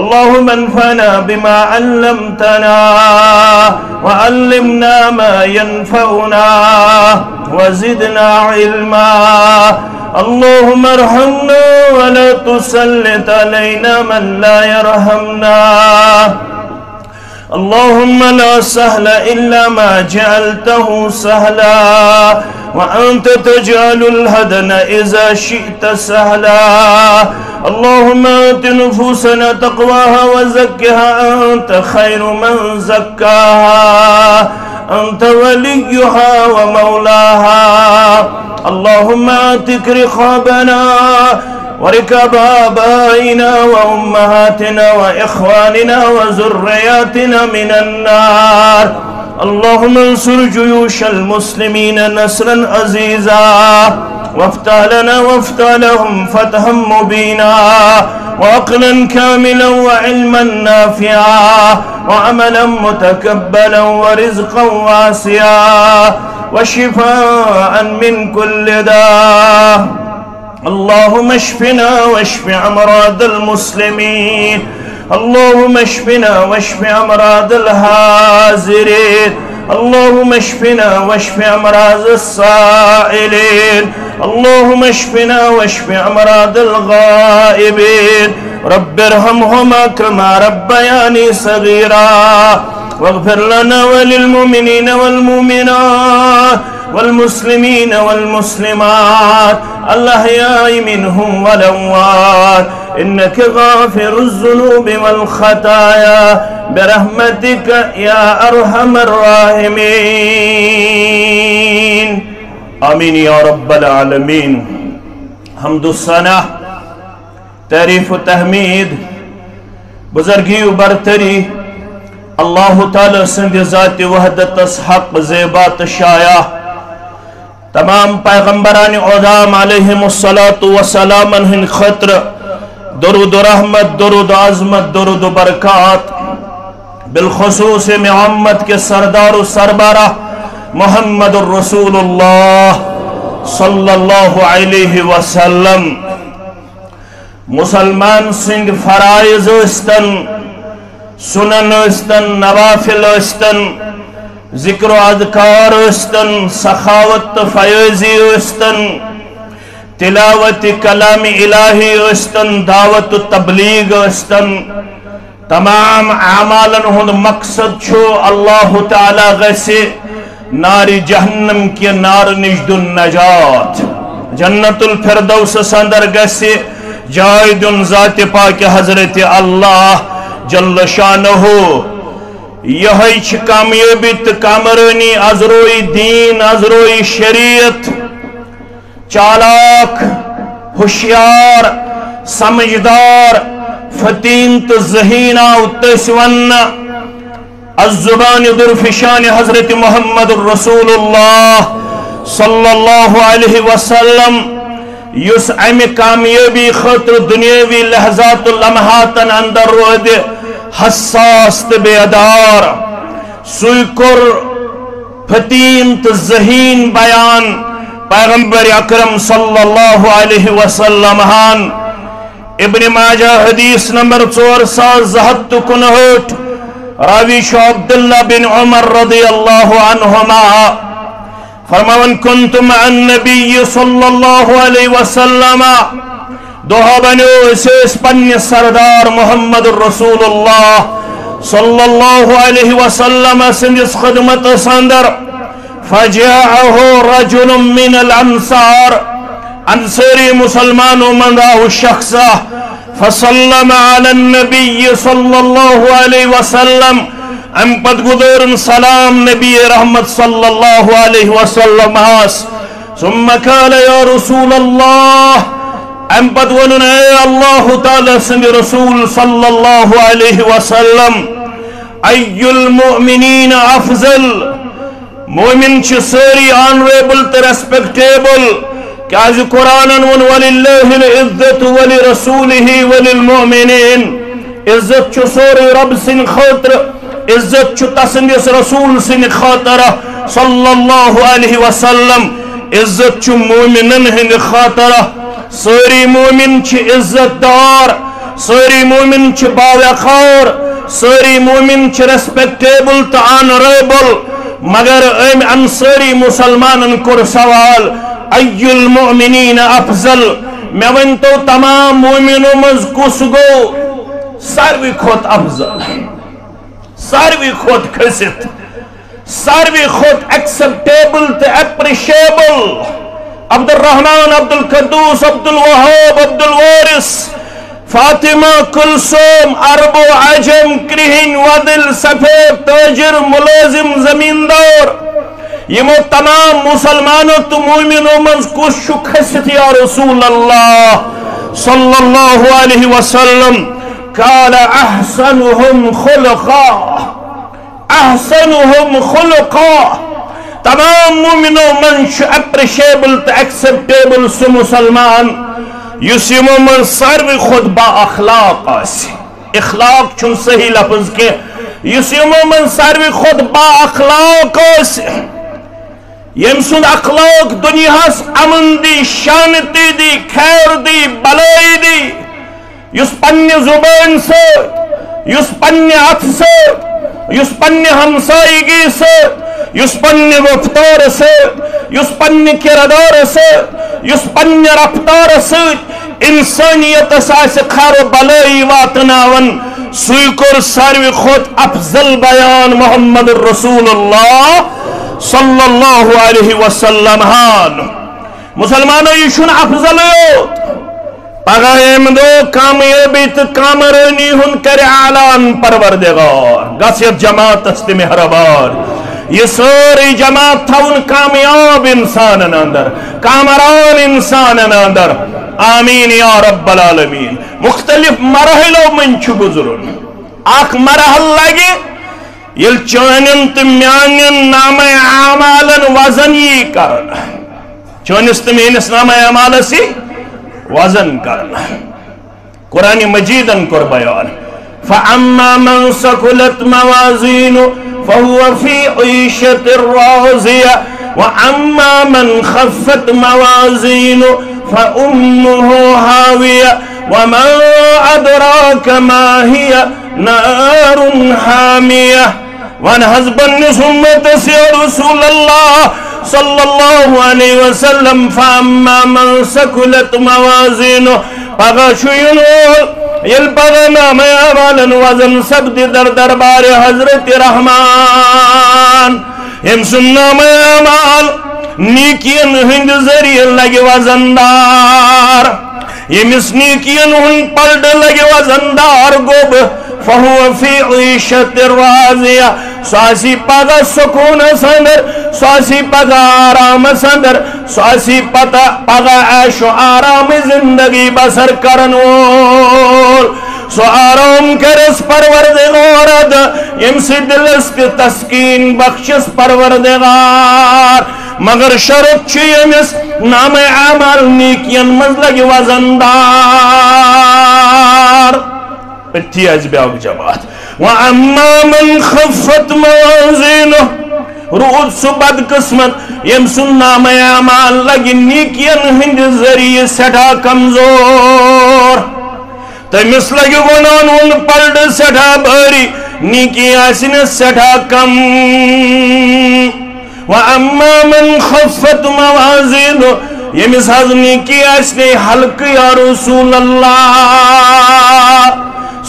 اللهم انفعنا بما علمتنا وعلمنا ما ينفعنا وزدنا علما اللهم ارحمنا ولا تسلط علينا من لا يرحمنا اللهم لا سهل إلا ما جعلته سهلا وأنت تجعل الهدن إذا شئت سهلا اللهم آت نفوسنا تقواها وزكها أنت خير من زكاها أنت وليها ومولاها اللهم آتك رقابنا وركاب آبائنا وأمهاتنا وإخواننا وذرياتنا من النار اللهم انصر جيوش المسلمين نصرا عزيزا وافتح لنا وافتح لهم فتحا مبينا وعقلا كاملا وعلما نافعا وعملا متكبلا ورزقا واسعا وشفاء من كل داء اللهم اشفنا واشف امراض المسلمين اللهم اشفنا واشف امراض الحاضرين اللهم اشفنا واشف امراض السائلين اللهم اشفنا واشف امراض الغائبين رب ارحمهما كما ربياني صغيرا واغفر لنا وللمؤمنين والمؤمنات والمسلمين والمسلمات الأحياء منهم والأموات إنك غافر الذنوب والخطايا برحمتك يا أرحم الراحمين آمين يا رب العالمين. حمد و ثنا تعریف و تحمید بزرگی و برتری اللہ تعالی سند ذات وحدت حق زیبات شایع تمام پیغمبران اعظام علیہم السلام ہن خطر درود و رحمت درود و عظمت درود و برکات بالخصوص محمد کے سردار و سربراہ محمد الرسول اللہ صلی اللہ علیہ وسلم مسلمان سنگ فرائض استن سنن استن نوافل استن ذکر و اذکار استن سخاوت فیضی استن تلاوت کلام الہی استن دعوت تبلیغ استن تمام اعمالن ہند مقصد چھو اللہ تعالی غیسے ناری جہنم کی نار نجد النجات جنت الفردوس سندر گیسے جائدن ذات پاک حضرت اللہ جل شانہ یہی چھ کامیابیت کامرانی ازروی دین ازروی شریعت چالاک ہوشیار سمجھدار فتین تو ذہینہ تسون الزبان درفشان حضرت محمد الرسول اللہ صلی اللہ علیہ وسلم یس امی کامیابی خطر دنیاوی لحظات اللمحاتن اندر رود حساس بیدار سوی کر فتین تو ذہین بیان پیغمبر اکرم صلی اللہ علیہ وسلم ابن ماجہ حدیث نمبر 4759 راوی شو عبداللہ بن عمر رضی اللہ عنہما فرماون کنتم مع النبی صلی اللہ علیہ وسلم دوہا بنو اسیس پن سردار محمد الرسول اللہ صلی اللہ علیہ وسلم سندس خدمت سندر فجاءه رجل من الانصار انصاری مسلمانوں منداہ شخصہ فسلم على النبي صلى الله عليه وسلم ام پت گدورن سلام نبی رحمت صلی اللہ علیہ وسلم ثم قال یا رسول اللہ ام پت ونن اے اللہ تعالی سند رسول صلی اللہ علیہ وسلم ای المؤمنین افضل مومن چھ ساری آنریبل تے ریسپیکٹیبل کیاز قرآن وَلِلَّهِ الْعِزَّةُ وَلِرَسُولِهِ وَلِلْمُؤْمِنِينَ عزت چھ سوری رب سن خاطر عزت چھ تسندس رسول سن خاطر صلی اللہ علیہ وسلم عزت چھ مومنن ہند خاطر سوری مومن چھ عزت دار سوری مومن چھ باوقار سوری مومن چھ ریسپیکٹیبل تا آنریبل مگر ام انصاری مسلمانن کر سوال ای المؤمنین افضل میں ونتو تمام مومنوں مز کس گو ساروی کھوت افضل ساروی کھوت کھسط ساروی کھوت ایکسپٹیبل تے اپریشیبل عبد الرحمن عبد القدوس عبد الوہاب عبد الوارث فاطمہ کلثوم عرب و عجم کرہن ودل سفید تاجر ملازم زمیندار یمو تمام مسلمانوں تو مومنوں من کس کھسط یا رسول اللہ صلی اللہ علیہ وسلم قال احسنهم خلقا احسنهم خلقا تمام مومنوں من اپریشیبل تو ایکسپٹیبل سو مسلمان یس یمو من ساروی خود با اخلاق آسی اخلاق چون صحیح لفظ کے یس یمو من ساروی خود با اخلاق آسی یم سن اخلاق دنیاس امن دی شانتی دی خیر دی بلائی دی یس پنی زبان سے یس پنی ات سے یس پنی ہمسائیگی سے یس پنی رفتار سے یس پنی کردار سے یس پنی رفتار سے انسانیت اساس خیر بلائی واتناون سویکر ساروی خود افضل بیان محمد الرسول اللہ صلی اللہ علیہ وسلم مسلمانوں یہ شن افضلیت پگایم دو کامیابیت کامرانی ہن کر اعلان پروردگار گسیت جماعت است مہربان یہ ساری جماعت تھون کامیاب انسان اندر، کامران انسان اندر، آمین یا رب العالمین۔ مختلف مراحلوں من چھ گزرن، اخ مرحل لگے یل چانن تو میانن نام اعمالن وزن یہ کرنا، چانس تو میانس نام اعمالس وزن کرنا۔ قرآن مجیدن کر بیان فَأَمَّا مَنْ ثَقُلَتْ مَوَازِينُهُ فَهُوَ فِي عِيشَةٍ رَاضِيَةٍ وَأَمَّا مَنْ خَفَّتْ مَوَازِينُهُ فَأُمُّهُ هَاوِيَةٌ وَمَا أَدْرَاكَ مَا هِيَ نَارٌ حَامِيَةٌ۔ وَأَنْ حَسْبَنِّ سُمَّتَ يَا رسول الله صلی اللہ علیہ وسلم فَأَمَّا مَنْ ثَقُلَتْ مَوَازِينُهُ پگہ شوینول یل پگہ نام اعمالن وزن سبد در دربار حضرت رحمان یم سن نام اعمال نیکین ہند ذریعہ لگے وزندار، یمس نیکین ہند پلڈ لگے وزندار گوب فہو فی عیشت راضیہ ساسی پگہ سکون سندر، ساسی پگہ آرام سندر، ساسی پگہ عیش و آرام زندگی بسر کرن وول، سو آرام کرس پروردگارد یم سے دلست تسکین بخشس پروردگار، مگر شرط چھ یمس نام اعمال نیکین مزلگ وزندار۔ اتھی ازبیاء جماعت وَأَمَّا مَنْ خَفَّتْ مَوَازِينُهُ رود سو بد قسمت یم سن نام اعمال لگی نیکین ہند ذریعہ سٹھا کمزور، تمس لگی گناہن ہند پلڈ سٹھا بھاری نیکی آسن سٹھا کم۔ وَأَمَّا مَنْ خَفَّتْ مَوَازِينُهُ یمس حض نیکی آسن حلق یا رسول اللہ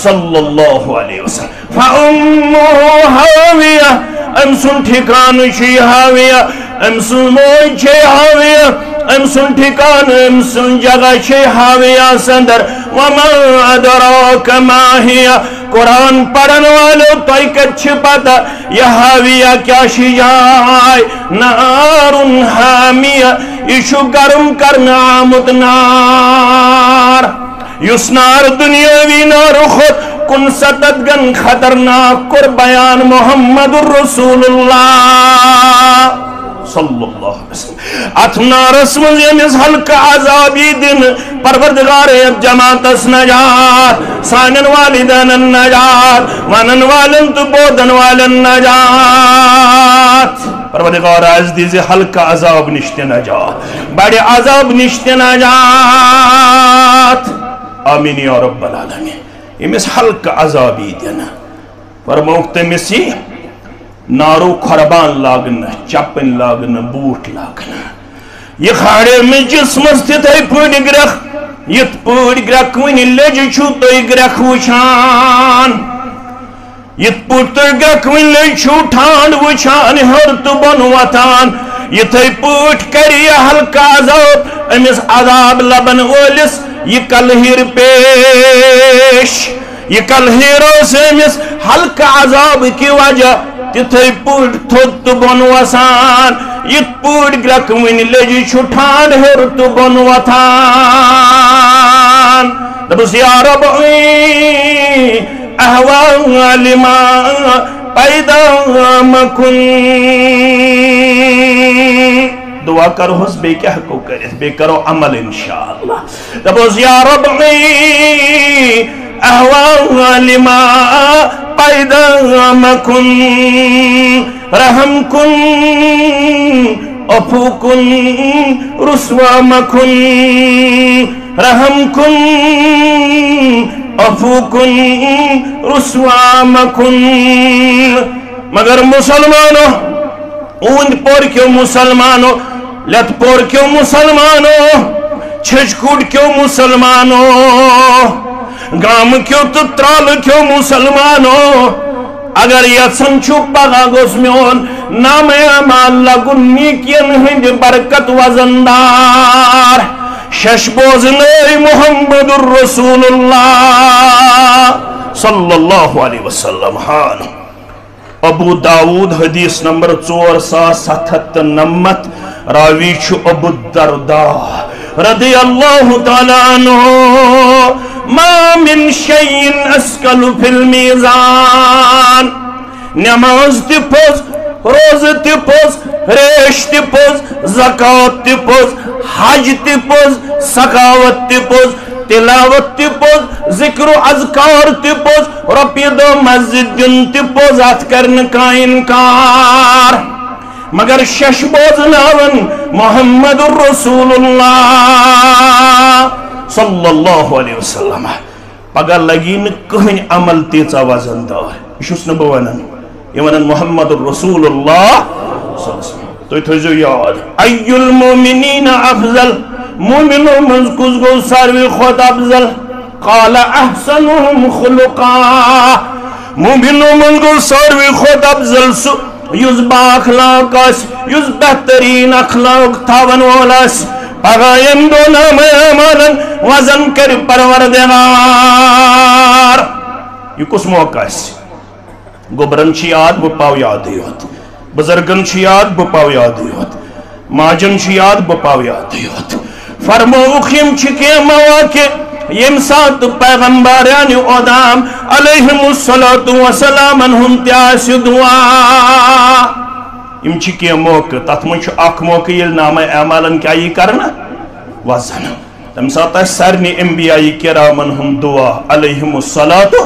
صلی اللہ علیہ وسلم فَأُمُّهُ هَاوِيَةٌ ام سن ٹھکان چھ ہاویہ، ام سن موج چھ ہاویہ، ام سن ٹھکان ام سن جگہ چھ ہاویہ سندر۔ وَمَا أَدْرَاكَ مَا هِيَ قرآن پڑھن والو توئی کچھ پتا یہ ہاویہ کیا شجائے نار حامیہ، ایشو گرم کرنا آمد نار، یس نار دنیاوی نار خود کن ستت گن خطرناک کر بیان محمد الرسول اللہ صلی اللہ علیہ وسلم۔ اتنا رسم یمس حلق عذابی دن پروردگار اب جماعت اس نجات، سانن والدن النجات، ونن والن تو بودن والن نجات۔ پروردگار از دیزی حلق عذاب نشت نجات، بڑی عذاب نشت نجات، آمین یا رب العالمین۔ امس حلق عذابی دینا فرموک تمسی نارو خربان لاغنا، چپن لاغنا، بوٹ لاغنا، یہ خاڑے میں جسم استت ہے پوڑ گرخ، یہ پوڑ گرخ ونی لج چھو توی گرخ وچان، یہ پوڑ توی گرخ ونی لج چھو ٹھانڈ وچان ہر تو بنواتان، یہ تھی پوٹ کری حلق عذاب امس عذاب لبن وولس یہ کلہیر پیش، یہ کلہیروں سے امس حلق عذاب کی وجہ تھی پوٹ تھوت تو بنواسان، یہ پوٹ گرک ونی لجی چھٹان ہر تو بنواتان۔ دبس یا ربعی احوال ما پیدا مکن، دعا کرو حس بے کیا کو کرے بے کرو عمل انشاءاللہ۔ دبس یا ربعی احوال ما پیدا مکن، رحم کن عفو کن رسوا مکن، رحم کن عفو کن رسوا مکن۔ مگر مسلمانوں اوند پور کیوں مسلمانوں، لت پور کیوں مسلمانوں، چھجکوٹ کیوں مسلمانوں، گام کیوں تو ترال کیوں مسلمانوں، اگر یسن چھپ پگا گوس میون نام اعمال لگن نیکین ہند برکت وزندار، شش بوزنے محمد الرسول اللہ صلی اللہ علیہ وسلم۔ ابو داود حدیث نمبر 4790 راوی چھو ابو الدرداء رضی اللہ تعالیٰ عنہ ما من شیئن اسکل فی المیزان نماز تی پوز روز تی پوز ریش تی پوز زکاة تی پوز حج تی پوز سخاوت تی پوز تلاوت تی پوز ذکر و اذکار تی پوز رپی دو مسجد جن تی پوز ات کرن کا انکار مگر شش بوز ناون محمد الرسول اللہ صلی اللہ علیہ وسلم پگہ لگین کہن عمل تیچا وزن دار یہ نبو ونن یہ ونن محمد الرسول اللہ صلی اللہ علیہ وسلم تو تھوزو یاد ای المومنین افضل مومنوں منز کس گو ساروی خود افضل قال احسنهم خلقا مومنوں منز گو ساروی خود افضل سو یز با اخلاق اس یز بہترین اخلاق تھاون والاس پغایم دو نام امانن وزن کر پروردگار یہ کس موقع اس گبرن چی یاد وہ پاو یاد دیوت بزرگن چی یاد وہ پاو یاد دیوت ماجن چی یاد وہ پاو یاد دیوت فرمو اخیم چکے مواقع یم سات پیغمبریان ادام علیہم السلام انہم تیاس دعا یم چکے موقع تات منچ اک موقع یل نام اعمالن کیا یہ کرنا وزن تم سات سرنی انبیاء کرامن ہم دعا علیہم الصلاة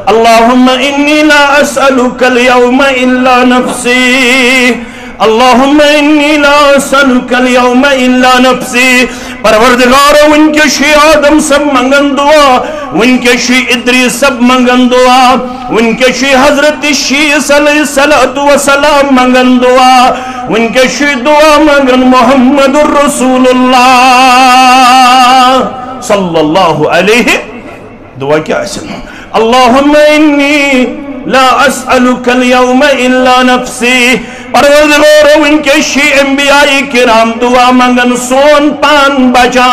اللہم انی لا اسألوک اليوم الا نفسی اللہم انی لا اسألوک اليوم الا نفسی پروردگار ان کے شی آدم سب منگن دعا ان کے شی ادریس سب منگن دعا ان کے شی حضرت شیس علیہ السلام منگن دعا ان کے شی دعا منگن محمد الرسول اللہ صلی اللہ علیہ دعا کیا اسم اللہم انی لا اسألوک اليوم الا نفسی پروردگار ان کے شی انبیاء کرام دعا منگن سون پان بچاؤ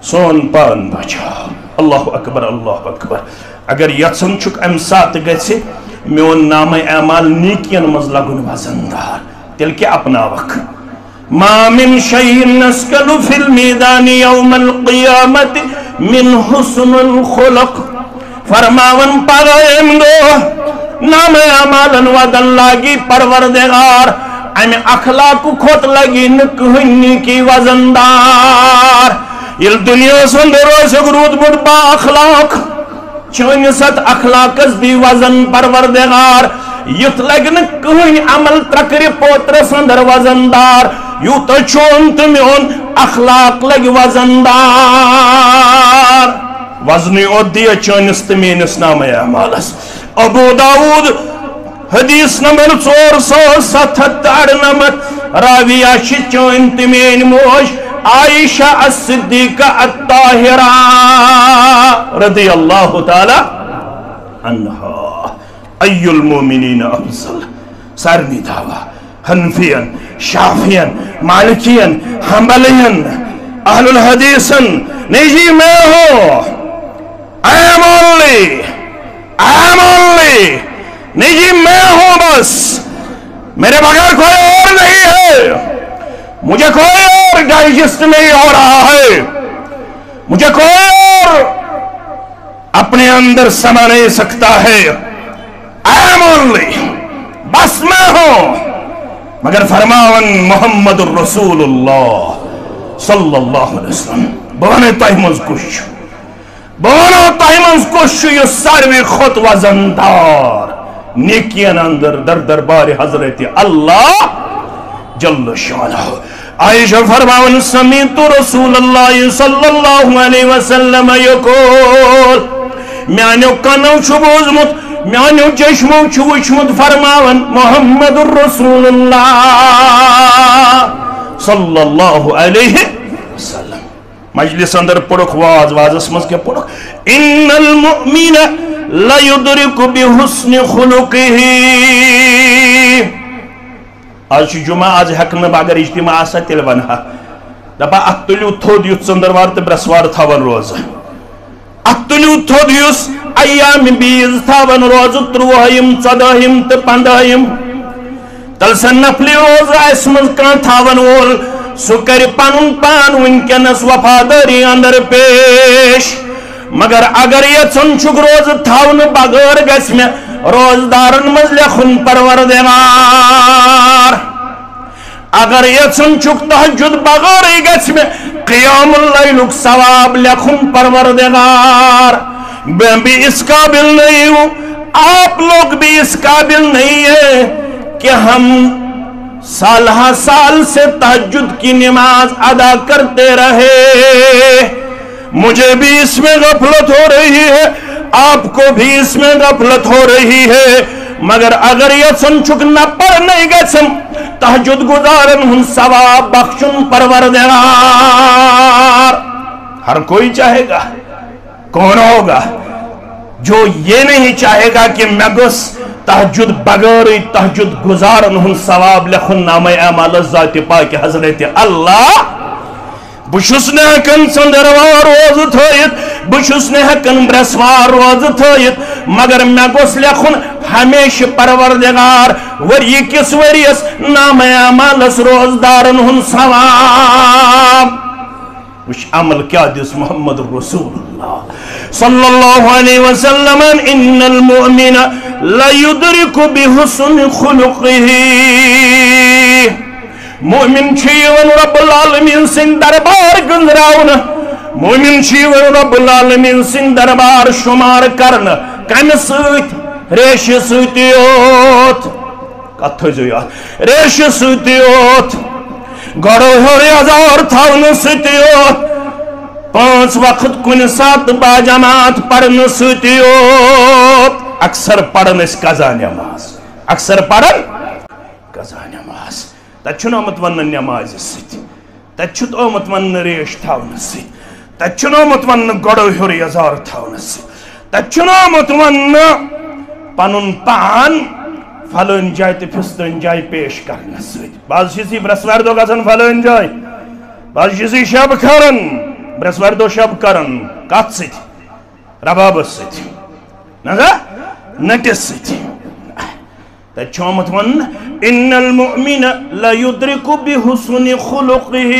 سون پان بچاؤ اللہ اکبر اللہ اکبر اگر یتسن چک امسات گئے میون نام اعمال نیکین مزلگن وزندار تل کے اپنا وقت ما من شیئن نسکل فی المیدان یوم القیامت من حسن الخلق فرماون پاگائم دو نام اعمالن ودن لاگی پروردگار ام اخلاق کھوت لگی نکہنی کی وزندار یہ دنیا سندرو سگرود بود با اخلاق چونست اخلاق دی وزن پروردگار یت لگن کہنی عمل تکری پوتر سندر وزندار یوتا چونت میون اخلاق لگ وزندار وزنی ادیا چونست مینس نام اعمالس ابو داود حدیث نمبر 497 راویہ چونت مین موش عائشہ الصدیقہ الطاہرہ رضی اللہ تعالی عنہا ای المومنین افضل سارنی دعویٰ حنفین شافین مالکین حنبلین اہل الحدیثن نیجی میں ہو I'm only نیجی میں ہوں بس میرے بغیر کوئی اور نہیں ہے مجھے کوئی اور ڈائجسٹ نہیں ہو رہا ہے مجھے کوئی اور اپنے اندر سما نہیں سکتا ہے I'm only بس میں ہوں مگر فرماون محمد الرسول اللہ صلی اللہ علیہ وسلم بہنے تاہمز کش بہنو تاہمز کش یہ ساروی خود وزندار نیکین اندر در دربار حضرت اللہ جل شانہ عائشہ فرماون سمیت رسول اللہ صلی اللہ علیہ وسلم یقول میانیو کنو شبوزمت میانیو چشمو چوچمت فرماون محمد الرسول اللہ صلی اللہ علیہ وسلم مجلس اندر پڑھک واز اسمز کے پڑھک ان المؤمن لا يدرک بحسن خلقه آج جمعہ آج حکم اگر اجتماع آسا تیل ونہا دپا اتلیو تھود یوت سندروار تے برسوار تھاون روز اتلیو تھود یوس ایام بیز تھاون روز 30 14 تہ 15 تل سن نفلی روز اس مز کان تھاون وول سو کر پنن پان ونکنس وفاداری اندر پیش مگر اگر یژھن چھُکھ روز تھاون بغیر گژھِ مےٚ روزدارن مز لیکھُن پروردگار اگر یژھن چھُکھ تہجد بغیر گژھِ مےٚ قیام اللیلُک ثواب لیکھُن پروردگار میں بھی اس قابل نہیں ہوں آپ لوگ بھی اس قابل نہیں ہیں کہ ہم سالہ سال سے تہجد کی نماز ادا کرتے رہے مجھے بھی اس میں غفلت ہو رہی ہے آپ کو بھی اس میں غفلت ہو رہی ہے مگر اگر یژھن چھُکھ نہ پڑھنے گژھن تہجد گزارن ہن ثواب بخشن پروردگار ہر کوئی چاہے گا کون ہوگا جو یہ نہیں چاہے گا کہ میں گوس تہجد بغیر تہجد گزارن ہن ثواب لکھن نامہ اعمال ذات پاک حضرت اللہ بشس نے ہکن ژندروار روز تھٲیِتھ بشس نے ہکن برسوار روز تھٲیِتھ مگر میں گوس لکھن ہمیشہ پروردگار وری کس وریس نامہ اعمالس روزدارن ہن ثواب وش عمل کیا دس محمد رسول اللہ صلی اللہ علیہ وسلم ان المؤمن لیدرک بحسن خلقه مومن چھیون رب العالمین سن دربار گنزراؤن مومن چھیون رب العالمین سن دربار شمار کرن کم سوت ریش سوتیوت کتھو جو یاد ریش سوتیوت گڑو ہر ہزار تھاون سوتیوت 5 وقت کن سات باجماعت پڑھن سوتیوت اکثر پڑھن اس قضا نماز اکثر پڑھن قضا نماز تچھن آمت ون نماز ست تچھت آمت ون ریش تھاون ست تچھن آمت ون گڑو ہر ہزار تھاون ست تچھن آمت ون پنن پان فلن جائے تو پھستن جائے پیش کرنا ست بعض چیزی برسوار دو گژھن فلن جائے بعض چیزی شب کرن برسوار دو شب کرن کت ست ربابس ست نظر نٹس ست تچھومت ون ان المؤمن لا يدرک بحسن خلقه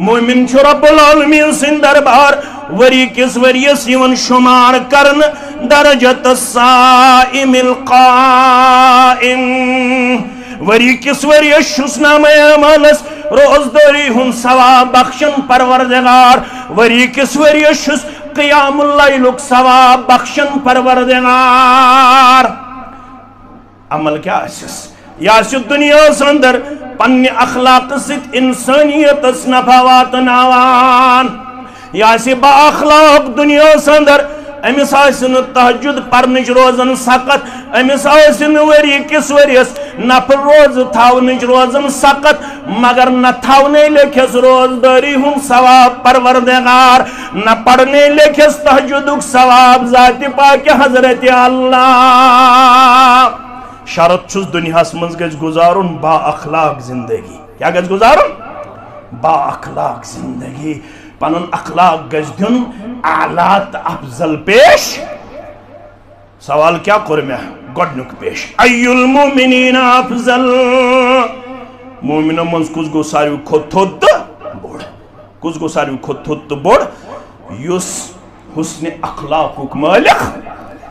مومن چھو رب العالمین سن دربار وری کس وریس یون شمار کرن درجت الصائم القائم وری کس وریس شسنام اعمالس روزداری ہن ثواب بخشن پروردگار وری کس وریس شس قیام اللیلک ثواب بخشن پروردگار عمل کیا اسس یا ست دنیا سندر پنی اخلاق ست انسانیت اس نفاوات ناوان یا سی با اخلاق دنیا سندر امس آسن تہجد پرنچ روزن سقط امس آسن وری کس وریس نفل روز تھاونچ روزن سقط مگر نہ تھاونے لیکھس روزداری ہن ثواب پروردگار نہ پڑھنے لیکھس تہجدک ثواب ذات پاک حضرت اللہ شرط چھس دنیاس منز گژھِ گزارن با اخلاق زندگی کیا گژھِ گزارن با اخلاق زندگی پنن اخلاق گژھِ دیُن اعلیٰ تہٕ افضل پیش سوال کیا کوٚر مےٚ گۄڈنیُک پیش ای المؤمنین افضل مومنو منز کُس گوٚو ساروی کھۄتہٕ تھوٚد تہٕ بوٚڑ کُس گوٚو ساروی کھۄتہٕ تھوٚد تہٕ بوٚڑ یُس حسن اخلاقُک مٲلک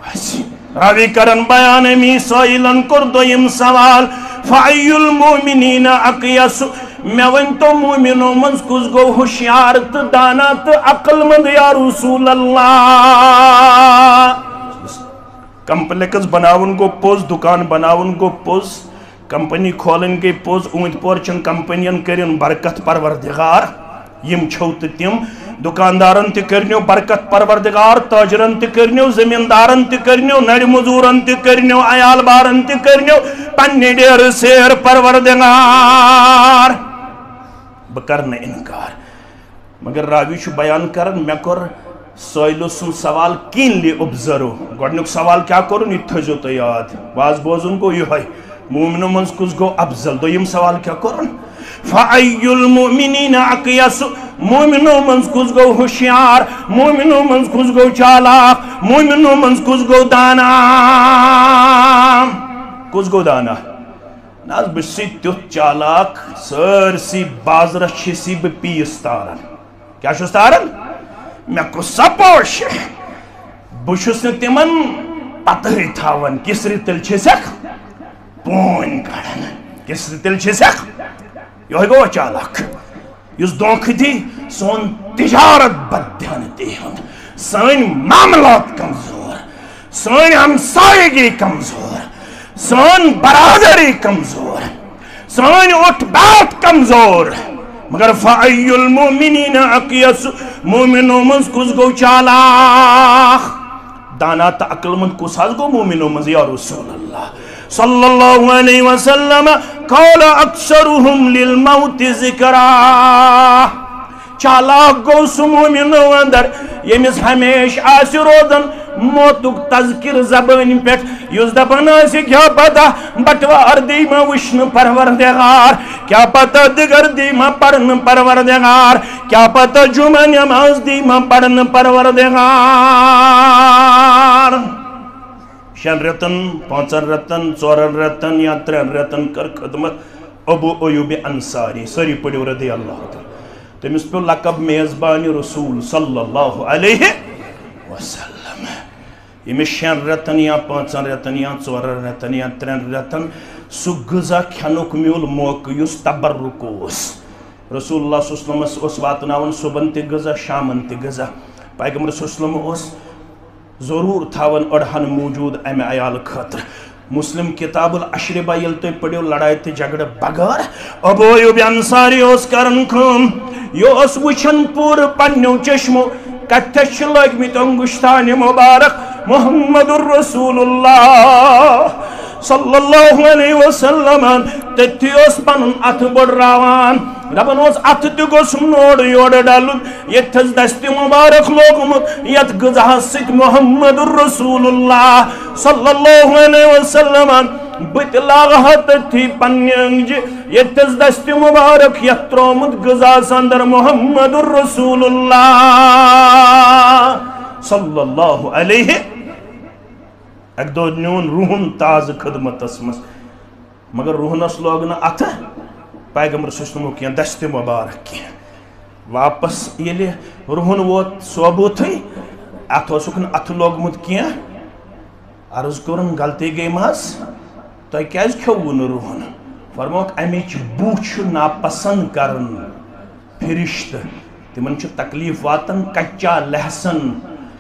آسہِ راوی کرن بیان می سائلن کر دویم سوال فَأَيُّ الْمُؤْمِنِينَ اَقْيَسُ میں ونتو مومنو منز کس گو ہوشیار تو دانا تو عقل مند یا رسول اللہ کمپلیکس بناون گو پوز دکان بناون گو پوز کمپنی کھولن گئی پوز اوند پورچن کمپنین کرن برکت پروردگار یم چھو تم دکاندارن تی کرنیو برکت پروردگار تاجرن تی کرنیو زمیندارن تی کرنیو نڑ مزورن تی کرنیو عیال بارن تی کرنیو پنی دیر سیر پروردگار بکرن انکار مگر راوی چھو بیان کرن میں کر سوئلو سن سوال کین لی ابزرو گوڑنک سوال کیا کرو نی تھجو تو یاد باز بوزن کو یہ ہے مومنو منز کس گو افضل دویم سوال کیا کرن فَأَيُّ الْمُؤْمِنِينَ اَقْيَسُ مومنو منز کس گو ہوشیار مومنو منز کس گو چالاک مومنو منز کس گو دانا کس گو دانا ناز بسی تیوت چالاک سرسی بازرہ چھسی بپیس تارن کیا چھس تارن میں کو سپوش بشس نے تمن پتہی تھاون کسری تل چھسک پون کڑن کسری تل چھسک یہ گو چالاک یس دونکھ دی سون تجارت بددھیانتی ہند سن معاملات کمزور سن ہمسائیگی کمزور سن برادری کمزور سن اٹھ بیٹھ کمزور مگر فَأَيُّ الْمُؤْمِنِينَ اَقْيَسُ مومنو منز کس گو چالاک دانا تا عقل مند کس حض گو مومنو منز یا رسول اللہ صلی اللہ علیہ وسلم قول اکثرهم للموت ذکرہ چالاک گو سو مومنو اندر یمس ہمیش آسی رودن موتک تذکر زبان پیٹ یوز دپن آسی کیا پتا بٹوار دیما وشن پروردگار کیا پتا دگر دیما پڑھن پروردگار کیا پتا جمعہ نماز دیما پڑھن پروردگار شن رتن پانچن رتن چورن رتن یا ترین رتن کر خدمت ابو ایوب انصاری سری پڑھو رضی اللہ تعالی تمس پہ لقب میزبان رسول صلی اللہ علیہ وسلم یمس شن رتن یا پانچن رتن یا چورن رتن یا ترین رتن سو غذا کھنک میول موقع یس تبرک اس رسول اللہ صلی اللہ علیہ وسلم اس واتناون صبحن تہ غذا شامن تہ غذا پیغمبر صلی اللہ علیہ وسلم اس ضرور تھاون اڑہن موجود امہ عیال خاطر مسلم کتاب الاشربہ یل تو پڑھو لڑائی تہ جھگڑ بغیر ابو ایوب انصاری اس کرن کم یہ اس وچھن پور پنیو چشمو کتھش لگمت انگشتان مبارک محمد الرسول اللہ صلی اللہ علیہ وسلم تتی اس پنن ات بڑراوان ربن اس ات تہ گوس نوڑ یوڑ ڈالن یتھس دست مبارک لوگمت یت غذا ست محمد الرسول اللہ صلی اللہ علیہ وسلم بت لاغہ تھی پننج یتھس دست مبارک یت ترومت غذا اندر محمد الرسول اللہ صلی اللہ علیہ ایک دو نیون روحن تاز خدمت اسمس مگر روحن اس لوگ نہ ات پیغمبر سسلمو کیا دست مبارک کیا واپس یہ روحن ووت صوبوت ات اوسکن ات لوگمت کیا عرض کرن غلطی گئی ماز تو کیاز کھوون روحن فرموک امیچ بوچ ناپسند کرن فرشت تمن چھ تکلیف واتن کچا لہسن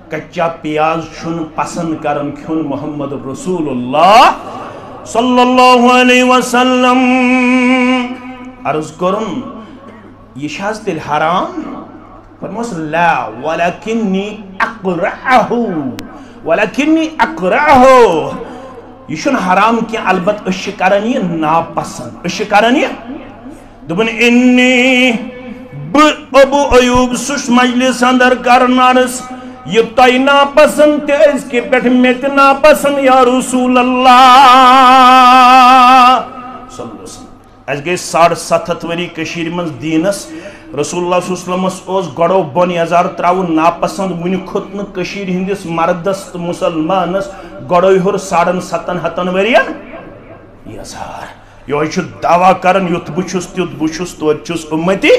کچا پیاز چھن پسند کرن کھن محمد رسول اللہ صلی اللہ علیہ وسلم عرض کرن یہ شاز تل حرام فرموس لا ولکنی اقرعہو یہ چھن حرام کی البت اشی کرن یہ ناپسند اشی کرن یہ دبن انی ابو ایوب سش مجلس اندر کرنارس یہ تائی ناپسند تے اس کے پیٹھ میں تے ناپسند یا رسول اللہ صلی اللہ علیہ وسلم اس گئی 7.5 وری کشیر منز دینس رسول اللہ صلی اللہ علیہ وسلم اس گڑو بن یزار تراؤن ناپسند ونی خطن کشیر ہندس مردس مسلمانس گڑو ہر 7.5 ورین یزار یہ چھو دعویٰ کرن یت بچھس تو چھس امتی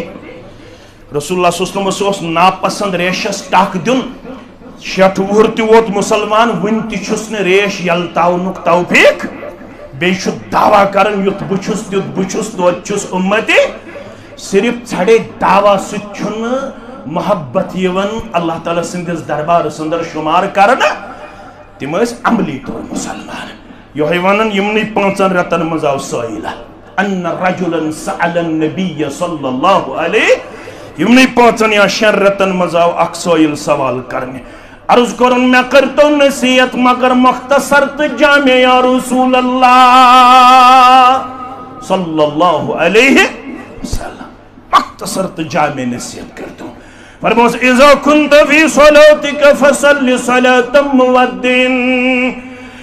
رسول اللہ صلی اللہ علیہ وسلم اس ناپسند ریشس ٹاک دن 6 وُہر تی ووت مسلمان ون تی چھس نے ریش یلتاونک توفیق بیچ دعویٰ کرن یت بچھس تو چھس امتی صرف چھڑے دعویٰ سچن محبت یون اللہ تعالیٰ سندس دربار سندر شمار کرنا تم اس عملی طور مسلمان یہ ونن یمنی 5 رتن مزاو سائلہ ان رجلا سأل النبی صلی اللہ علیہ یمنی 5 یا 6 رتن مزاو اک سائل سوال کرنے عرض کرن میں کرتا نصیحت مگر مختصر جامع یا رسول اللہ صلی اللہ علیہ وسلم مختصر جامع نصیحت کرتا ہوں فرموس اذا كنت في صلاتك فصل صلاة مودن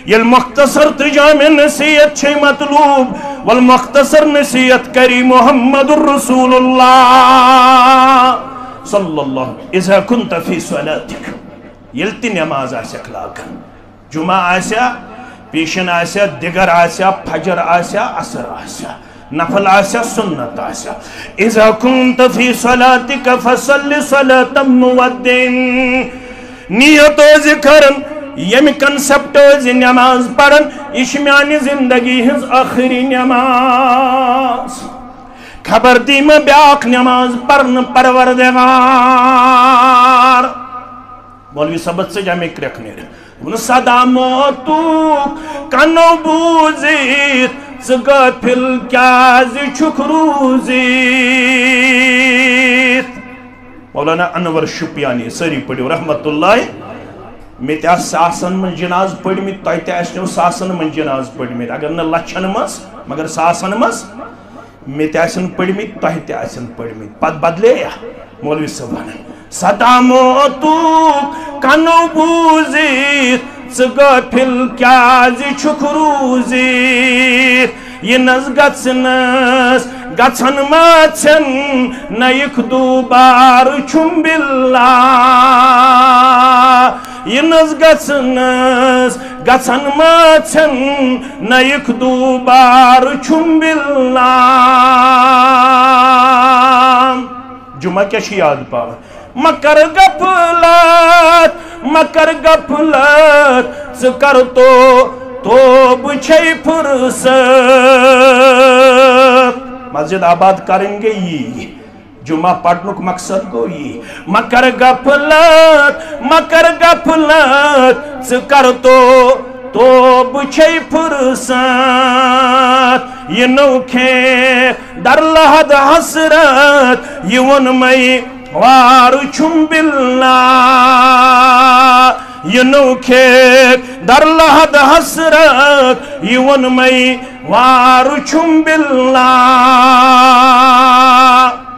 یہ مختصر جامع نصیحت چھے مطلوب والمختصر نصیحت کری محمد الرسول اللہ صلی اللہ اذا کنت فی صلاتک یلتی نماز آسیک لاگن جمعہ آسیا پیشن آسیا دگر آسیا فجر آسیا عصر آسیا نفل آسیا سنت آسیا اذا کنت فی صلاتک فصل صلاة مودن نیت و ذکرن یم کنسپٹ نماز پڑھن یہ میانی زندگی ہز آخری نماز خبر دی میں بیاق نماز پڑھن پروردگار مولوی سبت سے جامع کرکنے رہے صدا موتو کنو بوزیت زغفل کیازی چھک روزیت مولانا انور شپیانی سری پڑھو رحمت اللہ میں تے ساسن من جناز پڑھ میں تے اسنو ساسن من جناز پڑھ میں اگر نہ لچھن مس مگر ساسن مس میں تے اسن پڑھ میں تے اسن پڑھ میں پت بدلے یا مولوی صاحب صدا موتو کنو بوزیت زغفل کیازی چھک روزیت یہ نز گژھنس گژھن مژھن نیک دوبار چھم باللہ یہ نز گژھنس گژھن مژھن نیک دوبار چھم باللہ جمعہ کیا چھ یاد پاو مکر غفلت ذکر تو بچھئی فرصت مسجد آباد کریں گے یہ جمعہ پڑھنک مقصد کو یہ مکر غفلت ذکر تو بچھئی فرصت یہ نوکھے در لحد حسرت یہ ون مئی وار چھم باللہ یہ نوکھے در لحد حسرت یہ ون مئی وار چھم باللہ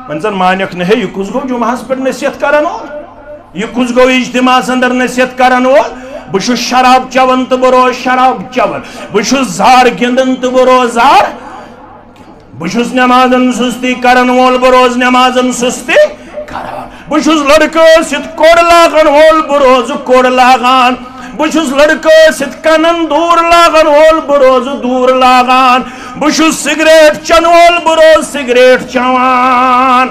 منظر مانیک نہیں یہ کس گو جمعہ پر نصیحت کرن ہو یہ کس گو اجتماع اندر نصیحت کرن ہو بشو شراب چون تو برو شراب چون بشو زار گندن تو برو زار بشوس نمازن سستی کرن وول بروز نمازن سستی کران بشوس لڑکو ست کوڑ لاغن وول بروز کوڑ لاغان بشوس لڑکو ست کنن دور لاغن وول بروز دور لاغان بشوس سگریٹ چن وول بروز سگریٹ چوان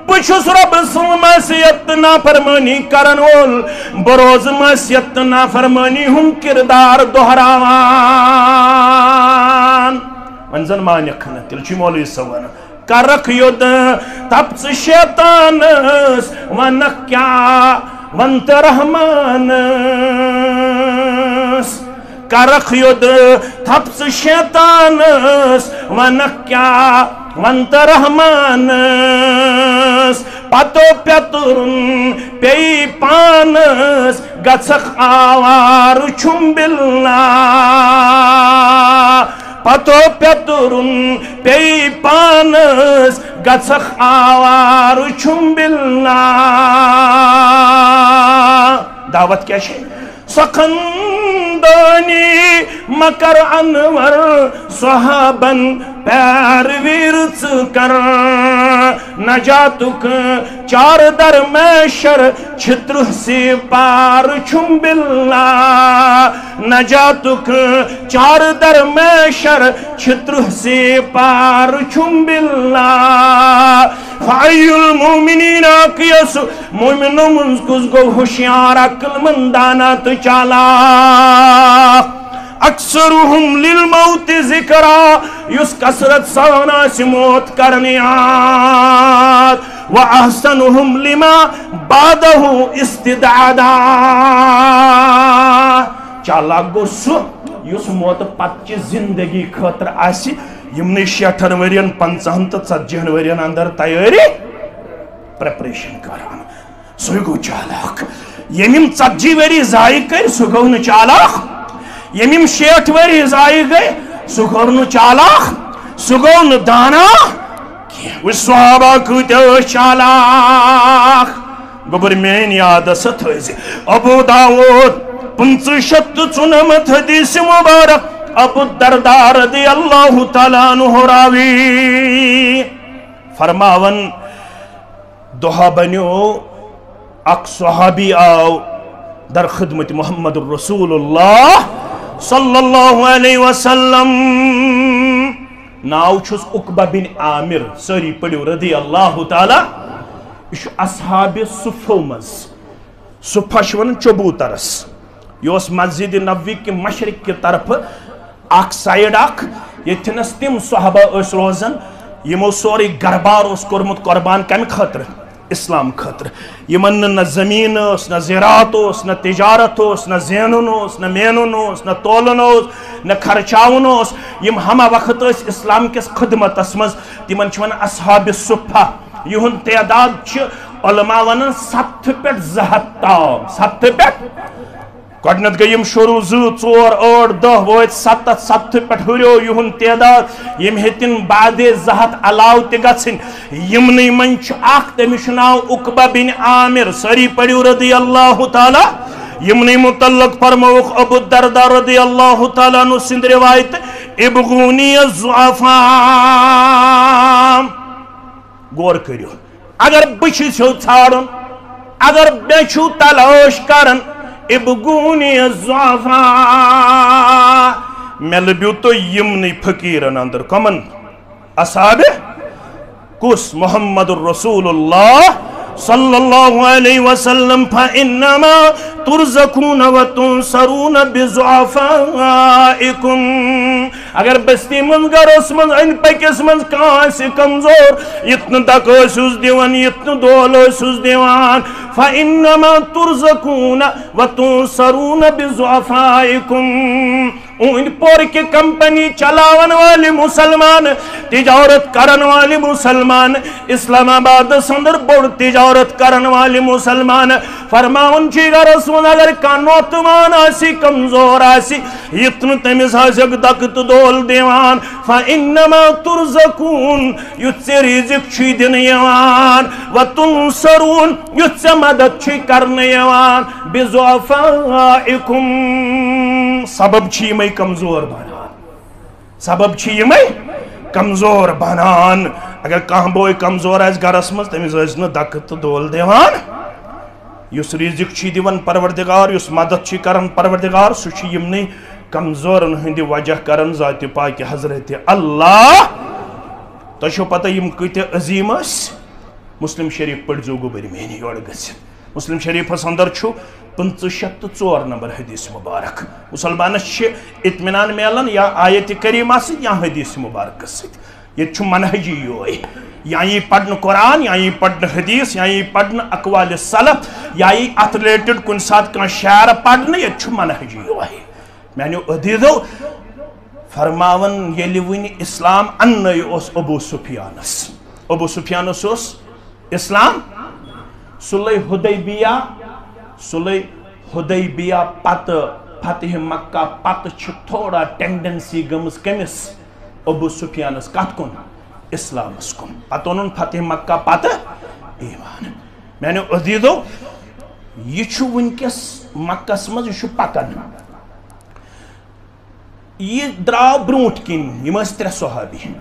بشوس رب سن معصیت نافرمانی کرن وول بروز معصیت نافرمانی ہم کردار دہراوان منزل مانیک تلچی مولوی سوان کرک یود تپس شیطانس ونک کیا ونت رحمانس کرک یود تپس شیطانس ونک کیا ونت رحمانس پتو پیترن پی پانس گچھک آوار چھم باللہ پتو پیترن پی پانس گچھک آوار چھم باللہ دعوت کیا ہے سخندانی مکر انور صحابن پیر ویرچ کر نجاتک چار در میشر چھتر سی پار چھم باللہ نجاتک چار در میشر چھتر سی پار چھم باللہ فعی المومنین آقیس مومنوں منزکز گو ہوشیار عقل مندانات چالا اکثرهم للموت ذکرا یس کسرت سانا سی موت کرنیات واحسنهم لما بعده استدعادا چالا گو سو یس موت پتچ زندگی خطر آسی یمنی 60 ورین 50 تا 40 ورین اندر تیاری پریپریشن کران سوی گو چالاک یمیم 40 وری زائی کر سو گو ن چالاک یمیم 60 وری زائی گئی سو گو ن چالاک سو گو ن دانا وہ صحابہ کتے چالاک گبر مین یاد ست ہوئیزی ابو داود 594 حدیث مبارک ابو الدرداء رضی اللہ تعالیٰ عنہ راوی فرماون دہا بنیو اک صحابی آو در خدمت محمد الرسول اللہ صلی اللہ علیہ وسلم ناو چھس عقبہ بن عامر سری پڑیو رضی اللہ تعالی یہ اصحاب صفو مز صفہ شون چبوترس یہ مسجد نبوی کی مشرق کی طرف اک سائیڈ اک یتنس تم صحابہ اس روزن یمو سوری گربار اس کورمت قربان کم خطر اسلام خطر یمن نہ زمین اس نہ زراعت اس نہ تجارت اس نہ زینن اس نہ مینن اس نہ تولن اس نہ خرچاون اس یم ہما وقت اس اسلام کس خدمت اسمز تمن چون اصحاب صفہ یہن تعداد چھ علماء ونن 7 پٹ 200 تام 7 پٹ گۄڈنیٚتھ گٔے یِم شروع 2 4 8 10 وٲتۍ 7 پٮ۪ٹھ ہُریو یِہُنٛد تعداد یِم ہیٚتِن بعدے 200 علاوٕ تہِ گژھٕنۍ یِمنٕے منٛز چھُ اکھ تٔمِس چھُ ناو عقبہ بن عامر سٲری پٔرِو رضی اللہ تعالیٰ یِمنٕے متعلق فرمووُکھ ابو الدرداء رضی اللہ تعالیٰ عنہ سٕنٛدِ رِوایت ابغونی الضعفاء غور کٔرِو اگر بہٕ چھُسو ژھانڈُن اگر مےٚ چھُو تلاش کران ابغونی الضعفاء میں لبیو تو یمنی فقیرن اندر کمن اصحاب کس محمد الرسول اللہ صلی اللہ علیہ وسلم فَإِنَّمَا تُرْزَقُونَ وَتُنْصَرُونَ بِضُعَفَائِكُمْ اگر بستی من گرس من ان پکس من کانسی کمزور یتن دک اسوس دیوان یتن دول اسوس دیوان فَإِنَّمَا تُرْزَقُونَ وَتُنْصَرُونَ بِضُعَفَائِكُمْ ان پور کی کمپنی چلاون والی مسلمان تجارت کرن والی مسلمان اسلام آباد سندر بڑ تجارت کرن والی مسلمان فرماون چی گرس من اگر کانوتمان آسی کمزور آسی یتن تمیز حسک دکت دول دیوان فَإِنَّمَا تُرْزَقُونَ یت سے رزق چی دن یوان وَتُنْصَرُونَ یت سے مدد چی کرن یوان بِضُعَفَائِكُمْ سبب چی میں کمزور بنان سبب چی میں کمزور بنان اگر کہاں بوئی کمزور ہے گرس مز تمیز ازن دکت دول دیوان یس رزق چی دیوان پروردگار یس مدد چی کرن پروردگار سو چی یمنی کمزورن ہندی وجہ کرن ذات پاک حضرت اللہ تو شو پتہ یم کتے عظیم اس مسلم شریف پڑھزو گو بری مینی یوڑ گسی مسلم شریف اس اندر چھو 504 نمبر حدیث مبارک مسلمانس چھے اطمینان میلن یا آیت کریمہ سے یا حدیث مبارک سے یہ چھو منہجی ہوئی یا یہ پڑھن قرآن یا یہ پڑھن حدیث یا یہ پڑھن اقوال سلف یا یہ اتھلیٹڈ کن ساتھ کن شعر پڑھن یہ چھو منہجی ہوئی میں نے عدیدو فرماون یہ لیوین اسلام انہی اس ابو سفیانس اس اسلام صلح حدیبیہ پت فتح مکہ پت چھ تھوڑا ٹینڈنسی گمز کمس ابو سفیانس کت کن اسلامس کن پتہ انہوں فتح مکہ پت ایمان میں نے عزیزو یہ چھو ونکس مکہ سمجھ یہ چھو پکن یہ دراو برونٹ کن یہ مستر صحابی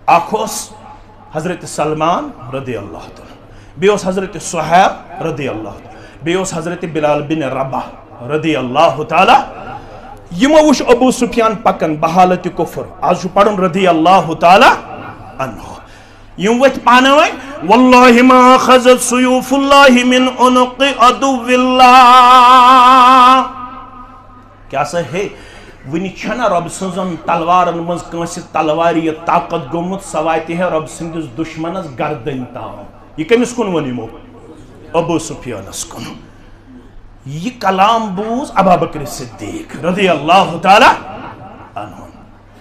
آخوس حضرت سلمان رضی اللہ تعالی بیوس حضرت صحیب رضی اللہ تعالی بیوس حضرت بلال بن رباح رضی اللہ تعالی یمو وش ابو سفیان پکن بحالت کفر آج شو پڑھن رضی اللہ تعالی عنہ یم ویت پانوائے واللہ ما خزت سیوف اللہ من عنق عدو اللہ کیا سا ہے ونی چھنا رب سنزن تلوارن مز کنسی تلواری طاقت گمت سوائتی ہے رب سنگز دشمنز گردن تاؤں یہ کمیس کن ونی مو ابو سفیانس کن یہ کلام بوز ابا بکر صدیق رضی اللہ تعالی عنہ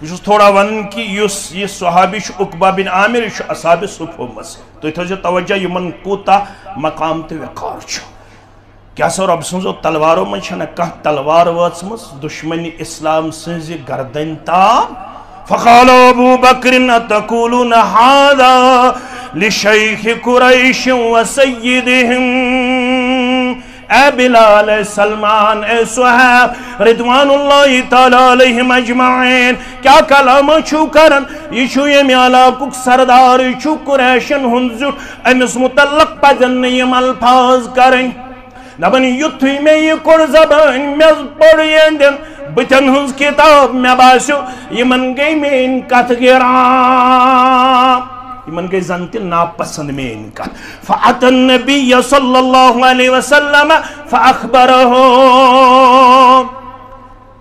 یہ تھوڑا ون کی یہ صحابی عقبہ بن عامر یہ اصحاب صفو مز تو یہ توجہ یہ من کوتا مقام تے وقار چھو کیا سو رب سنزو تلوارو من چھنا کہ تلوار واتسمس دشمنی اسلام سنزی گردن تام فقال ابو بکر اتقولون هذا لشیخ قریش و سیدہم اے بلال، اے سلمان، اے صہیب رضوان اللہ تعالیٰ علیہم اجمعین، کیا کلام چھو کرن؟ یہ چھو یمی علاقک سردار، یہ چھو قریشن ہنزٹ، امس متعلق پجن یم الفاظ کریں دبن یتھوی میں یہ کڑ زبان میں پڑھ یندن بچن ہنز کتاب میں باسو یمن گئی میں ان کت گرام یمن گئی زنتی ناپسند میں ان کت فأت النبی صلی اللہ علیہ وسلم فأخبرہو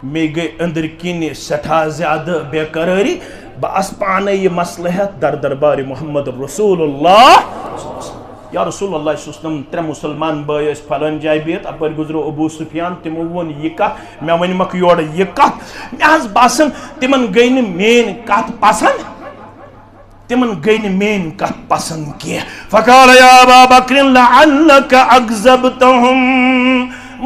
میں گئی اندر کینی سٹھا زیادہ بے قراری باس پانے یہ مسئلہ ہے در دربار محمد رسول اللہ یا رسول اللہ صلی اللہ علیہ وسلم ترے مسلمان بھائی اس پھلن جائے بیت اپر گزرو ابو سفیان تمو ون یہ کت میں ون مک یور یہ کت میں آز باسن تمن گئی نہ مین کت پسند تمن گئی نہ مین کت پسند کی فقال یا ابا بکر لعلک اکذبتہم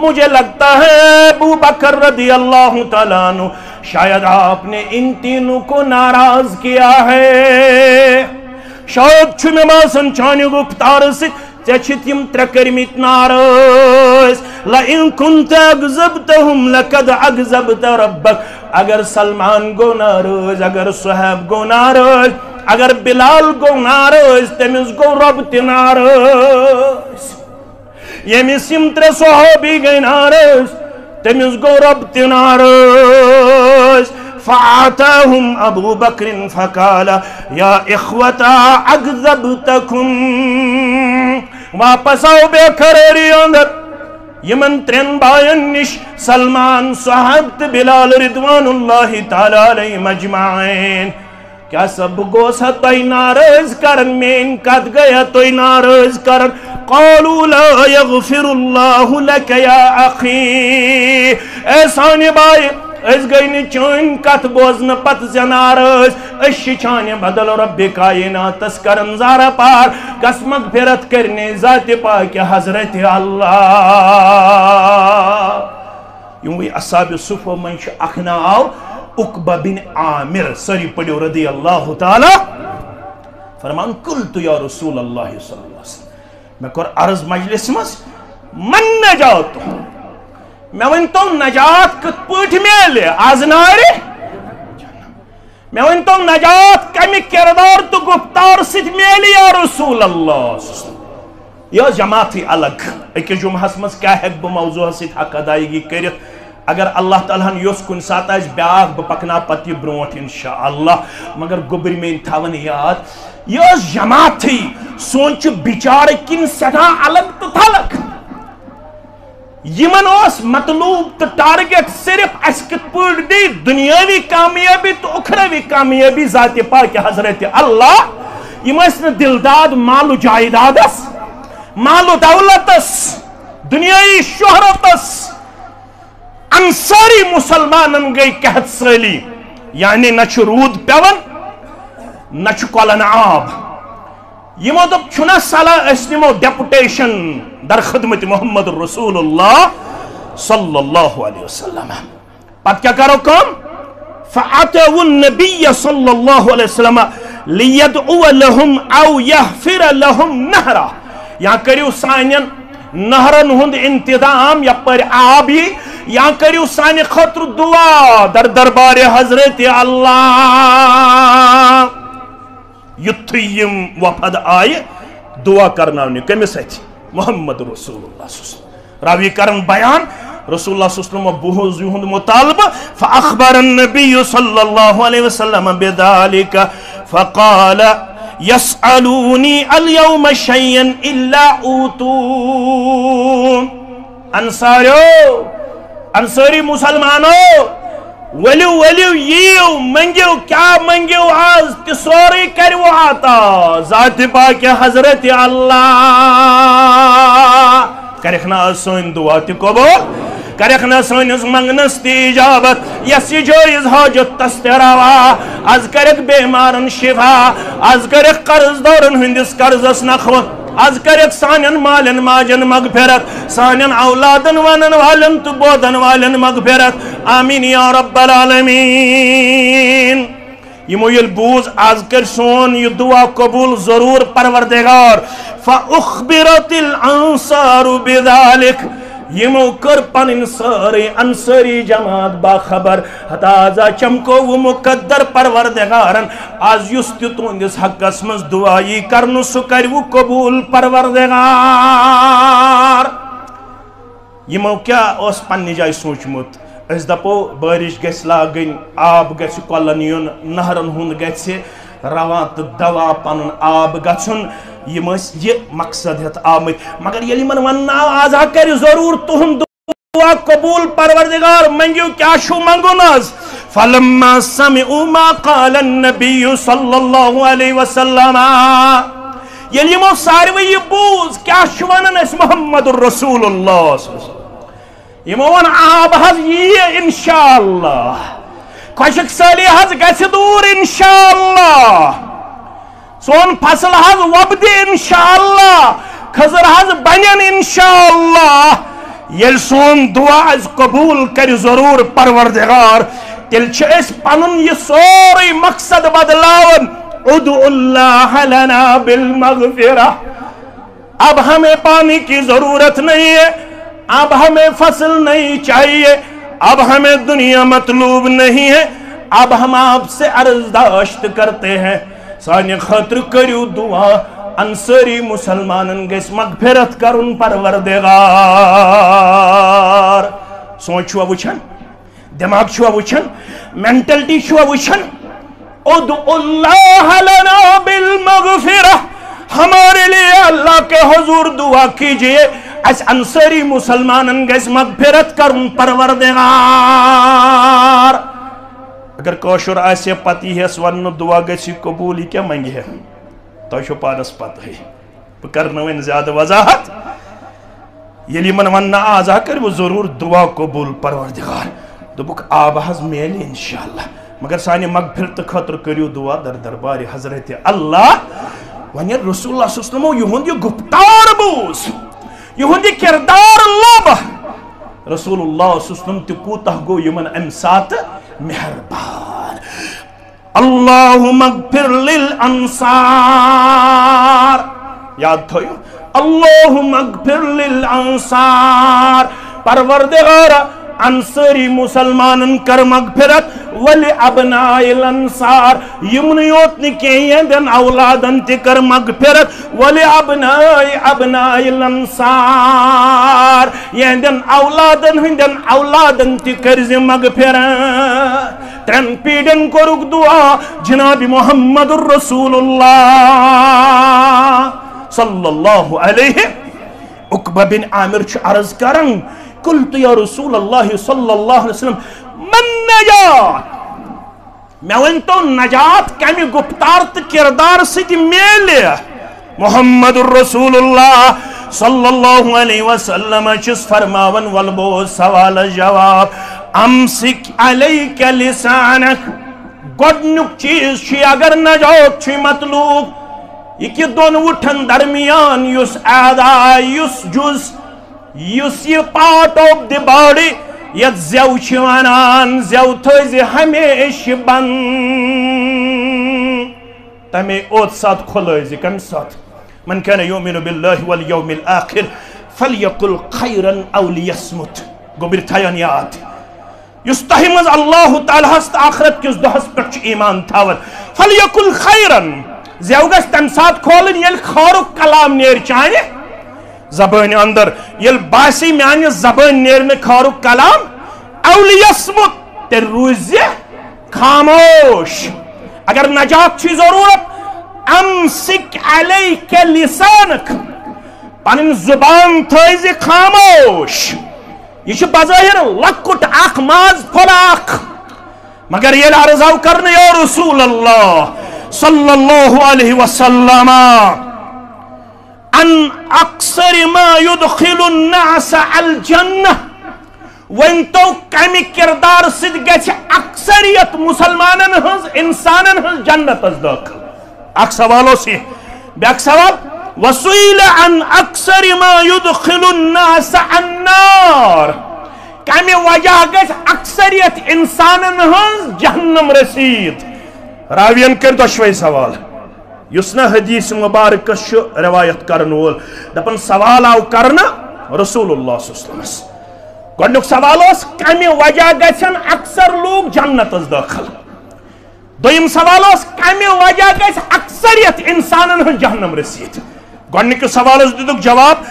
مجھے لگتا ہے ابو بکر رضی اللہ تعالیٰ عنہ شاید آپ نے ان تینوں کو ناراض کیا ہے شاید چھو میں باسن چانی گفتار سے چچت یم ترکرمیت ناراض لئن کنت اگزبتہم لقد اگزبت ربک اگر سلمان گو ناراض اگر صہیب گو ناراض اگر بلال گو ناراض تمیز گو رب تی ناراض یمیس یم ترے صحابی گئی ناراض تمیز گو رب تی ناراض فعاتاهم ابو بکر فقال یا اخوتا اکذبتکم واپس آؤ بے قراری اندر یمن ترین بائن نش سلمان صحابت بلال رضوان اللہ تعالیٰ علیہ مجمعین کیا سب گوسا توی ناراض کرن مین کت گیا توی ناراض کرن قالوا لا یغفر اللہ لک یا اخی اے سانی بائی اس گئی نی چون کت بوزن پت زناراز اشی چانے بدل رب کائنات اس کرن زارا پار کس مغفرت کرنے ذات پاک حضرت اللہ یوں وی اصحاب صفو منش اخنا آو اقبہ بن عامر سری پڑیو رضی اللہ تعالی فرمان قلتو یا رسول اللہ صلی اللہ علیہ وسلم میں کور عرض مجلس من نجاتو میں ونتو نجات کت پوٹ میلے آزناری میں ونتو نجات کمی کردار تو گفتار ست میلے یا رسول اللہ یا جماعتی الگ ایک جمعہ اسمس کیا ہے بموضوع ست حق ادائیگی کرت اگر اللہ تعالیٰ یوس کن ساتھ آج بیاغ بپکنا پتی برونٹ انشاءاللہ مگر گبری میں انتھاون یاد یوس جماعتی سونچ بیچار کن سٹھا الگ تو تھلک یمن اس مطلوب تو ٹارگٹ صرف اس کت پوٹ دی دنیاوی کامیابی تو اخروی کامیابی ذات پاک حضرت اللہ یم اس نے دلداد مال و جائیدادس مال و دولتس دنیاوی شہرتس انصاری مسلمانن گئی کہت سالی یعنی نچ رود پیون نچ کولن آب یمو دب چھنا سالا اس نمو ڈیپوٹیشن در خدمت محمد رسول اللہ صلی اللہ علیہ وسلم پت کیا کرو کم فعاتو النبی صلی اللہ علیہ وسلم لیدعو لهم او یحفر لهم نہرہ یہاں کریو سانین نہرن ہند انتظام یا پر آبی یہاں کریو سانی خطر دعا در دربار حضرت اللہ یتھیم وفد آئے دعا کرنا انہیں کمی سیتھی محمد رسول اللہ صلی اللہ علیہ وسلم راوی کرن بیان رسول اللہ صلی اللہ علیہ وسلم بہوز یہند مطالبہ فاخبر النبی صلی اللہ علیہ وسلم بذالک فقال یسألونی اليوم شیئن الا اوتون انصاری مسلمانوں ولیو ییو منگیو کیا منگیو آز تسوری کرو آتا ذات پاک حضرت اللہ کرخنا سوین دعا تی قبول کرخنا سوین اس منگنس تی اجابت یسی جویز حاجت تستراوا از کرک بیمارن شفا از کرک قرض دورن ہندس قرضس نخوت از کرک سانین مالن ماجن مغفرت سانین اولادن ونن والن تو بودن والن مغفرت آمین یا رب العالمین یہ مویل بوز آز کر سون یہ دعا قبول ضرور پروردگار فاخبرت الانصار بذالک یمو کر پنن ساری انصاری جماعت باخبر ہتازا چمکو و مقدر پروردگارن آز یس تہ تہندس حقس مز دعائی کرن سہ کرو قبول پروردگار یمو کیا اس پنہ جائے سوچمت اس دپو بارش گژھِ لاگن آب گژھِ کۄلن یُن نہرن ہُنٛد گژھِ رواں تو دوا پنن آب گژھُن یم یہ مقصد ہتھ آمت مگر ییٚلہِ یمن ون آز کر ضرور تہند دعا قبول پروردگار منگیو کیا چھو منگن آز فلما سمعوا ما قال النبي صلی اللہ علیہ وسلم ییٚلہِ یمو ساروی یہ بوز کیا چھو ونان اس محمد الرسول اللہ صلی اللہ علیہ وسلم یمو ون آب حظ یہ انشاءاللہ خشک سالی حظ گژھِ دور انشاءاللہ سون فصل حظ وبد انشاءاللہ خضر حظ بنن انشاءاللہ یل سون دعا از قبول کر ضرور پروردگار تیل چھ اس پنن یہ سوری مقصد بدلاون ادعو اللہ لنا بالمغفرہ اب ہمیں پانی کی ضرورت نہیں ہے اب ہمیں فصل نہیں چاہیے اب ہمیں دنیا مطلوب نہیں ہے اب ہم آپ سے عرضداشت کرتے ہیں سانی خاطر کریو دعا انصاری مسلمانن گیس مغفرت کرن پروردگار سوچوا وچھن دماغ چھوا وچھن مینٹلٹی چھوا وچھن ادعو اللہ لنا بالمغفرہ ہمارے لیے اللہ کے حضور دعا کیجئے اس انصاری مسلمانن گیس مغفرت کرن پروردگار اگر کوشر آسے پتی ہے سورن دعا گیسی قبولی کیا منگی ہے تو شو پانس پتہ ہے بکرنوین زیادہ وضاحت یلی من وننا آزا کر وہ ضرور دعا قبول پروردگار دبک آب حض میلی انشاءاللہ مگر سانی مغفرت خطر کریو دعا در دربار حضرت اللہ ونی رسول اللہ صلی اللہ علیہ وسلم یہون یہ گفتار بوز یہون یہ کردار لب رسول اللہ صلی اللہ علیہ وسلم تکوتہ گو یمن امسات مہربان اللہم اغفر للانصار یاد تھوئیو اللہم اغفر للانصار پروردگار انصاری مسلمانن کر مغفرت ولی ابناء الانصار یمن یوت نکیئے دن اولادن تی کر مغفرت ولی ابناء الانصار یہ دن اولادن تی کرز مغفرت ترن پیڈن کو رک دعا جناب محمد الرسول اللہ صلی اللہ علیہ عقبہ بن عامر چھ عرض کرن قلت یا رسول اللہ صلی اللہ علیہ وسلم من نجات میں ونتو نجات کمی گفتار کردار ستی میلے محمد الرسول اللہ صلی اللہ علیہ وسلم چس فرماون والبو سوال جواب امسک علیک لسانک گوڑنک چیز چی اگر نجات چی مطلوب یہ دون وٹھن درمیان یس اعدا یس جز یس یہ پارٹ آف دی باڈی یت زیو چوانان زیو تھوزی ہمیش بند تمہیں اوت ساتھ کھلوزی کم ساتھ من کان یومن باللہ والیوم الاخر فلیقل خیرا او لیسمت گوبر تھایانیات یستحمز اللہ تعالیٰ ہست آخرت کس دہس پرچ ایمان تھاول فلیقل خیرا زیو گس تم ساتھ کھولن یل خارق کلام نیر چاہیے زبان اندر یل باسی میانی زبان نیر میں خارق کلام اولی یسمت تر روزی خاموش اگر نجات چی ضرورت امسک علیک لسانک پنن زبان تھوزی خاموش یہ بظاہر لکٹ اخ ماز پھلاک مگر یہ عرضاو کرنے یا رسول اللہ صلی اللہ علیہ وسلم ان اکثر ما يدخل الناس الجنہ وانتو کمی کردار سد گچ اکثریت مسلمانن ہز انسانن ہز جنت از داخل اک سوالو سی بیک سوال وسئل عن اکثر ما يدخل الناس النار کمی وجہ گچ اکثریت انسانن ہز جہنم رسید راوین کر دشوئی سوال یسنا حدیث مبارک روایت کرن وول دپن سوال آو کرنا رسول اللہ صلی اللہ علیہ وسلم گۄڈنیُک سوال اوس کمہِ وجہ گژھن اکثر لوگ جنتس داخل دوٚیِم سوال اوس کمہِ وجہ گژھِ اکثریت انسانن ہُنٛد جہنم رسیٖد گۄڈنِکِس سوالس دِتُکھ جواب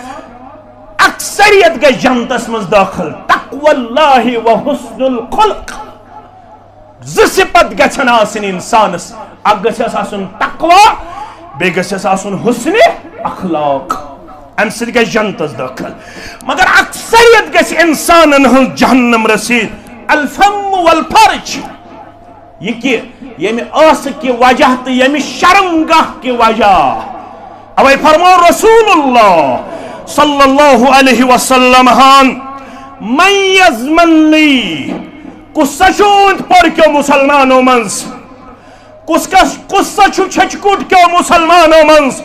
اکثریت گژھِ جنتس منٛز داخل تقوى اللہ و حسن الخلق زٕ صفت گژھن آسٕنۍ انسانس اکھ گژھٮ۪س آسُن تقوی بیٚیہِ گژھٮ۪س آسُن حسن اخلاق امہِ سۭتۍ گژھِ جنتس داخل مگر اکثریت گژھِ انسانن ہٕنٛز جہنم رسیٖد الفم والفرج یہ کہ ییٚمہِ ٲسہٕ کہِ وجہ تہٕ ییٚمہِ شرمگاہ کہِ وجہ اوے فرمو رسول اللہ صلی اللہ علیہ وسلم ہان من یضمن لی کُس چھُ أنٛدۍ پٔکھیو مسلمانو منٛز کُس چھُ چھچکوٹ کیو مسلمانو منٛز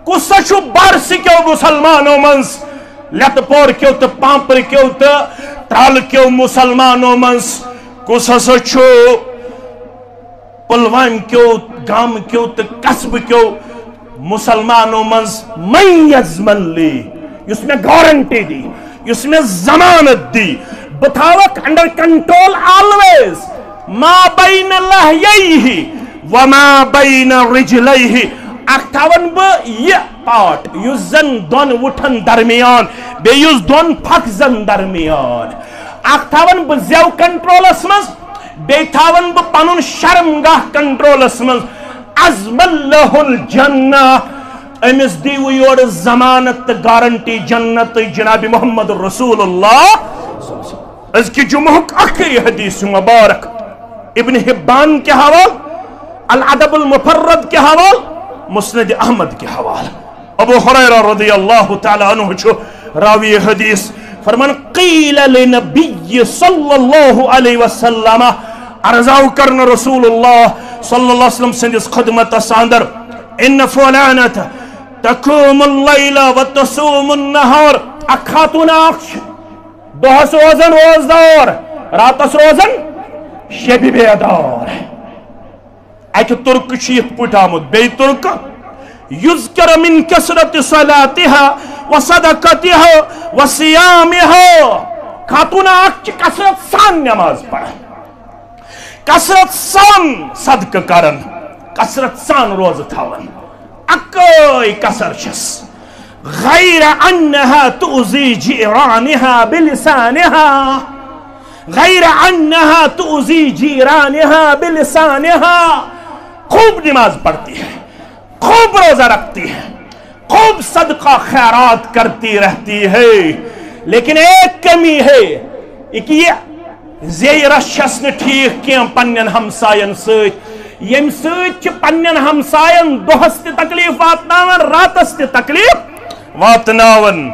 کُس چھُ بارسہِ کیو مسلمانو منٛز لٮ۪تہٕ پور کیو تہٕ پامپرٕ کیو تہٕ ترٛالہٕ کیو مسلمانو منٛز کُس ہسا چھُ پلوامہِ کیو گامہٕ کیو تہٕ قصبہٕ کیو مسلمانو منٛز من یضمن لی یُس مےٚ گارنٹی دی یُس مےٚ ضمانت دی بہٕ تھاوکھ انڈر کنٹرول آلویز ما بین لحییہ وما بین رجلیہ اکھ تھاون بہٕ یہِ پارٹ یُس زن دۄن وُٹھن درمیان بیٚیہِ یُس دۄن پھکھزن درمیان اکھ تھاون بہٕ زٮ۪و کنٹرولس منٛز بیٚیہِ تھاون بہٕ پنُن شرمگاہ کنٹرولس منٛز عزم لہ الجنہ امس دیو یورٕ ضمانت تہٕ گارنٹی جنت جناب محمد رسول اللہ ازکہِ جمعہُک اکھٕے حدیث مبارک ابن حبان کے حوال الادب المفرد کے حوال مسند احمد کے حوال ابو ہریرہ رضی اللہ تعالی عنہ چھُ راوی حدیث فرمان قیل لنبی صلی اللہ علیہ وسلم عرضاو کرن رسول اللہ صلی اللہ علیہ وسلم سندس خدمت اندر ان فلانت تقوم اللیل و تصوم النہار اکھ خاتون اکھ دۄہس روزن روزدار راتس روزن شب بیدار اکہ ترک چھُ یِتھ پٲٹھۍ آمُت بیٚیہِ ترک یذکر من کثرت صلاتها و صدقتها و صیامها خاتون اکھ چھِ کثرت سان نماز پران کثرت سان صدقہ کرن کثرت سان روزہ تھاون اکے کثر چھس غیر انها تؤذی جیرانها بلسانها غیر انها تؤذی جیرانها بلسانها خوب نماز پڑھتی ہے خوب روزہ رکھتی ہے خوب صدقہ خیرات کرتی رہتی ہے لیکن ایک کمی ہے یہ زیرس چھس نہ ٹھیک کینٛہہ پننٮ۪ن ہمساین سۭتۍ ییٚمہِ سۭتۍ چھِ پننٮ۪ن ہمساین دۄہس تہِ تکلیٖف واتناوان راتس تہِ تکلیٖف واتناوان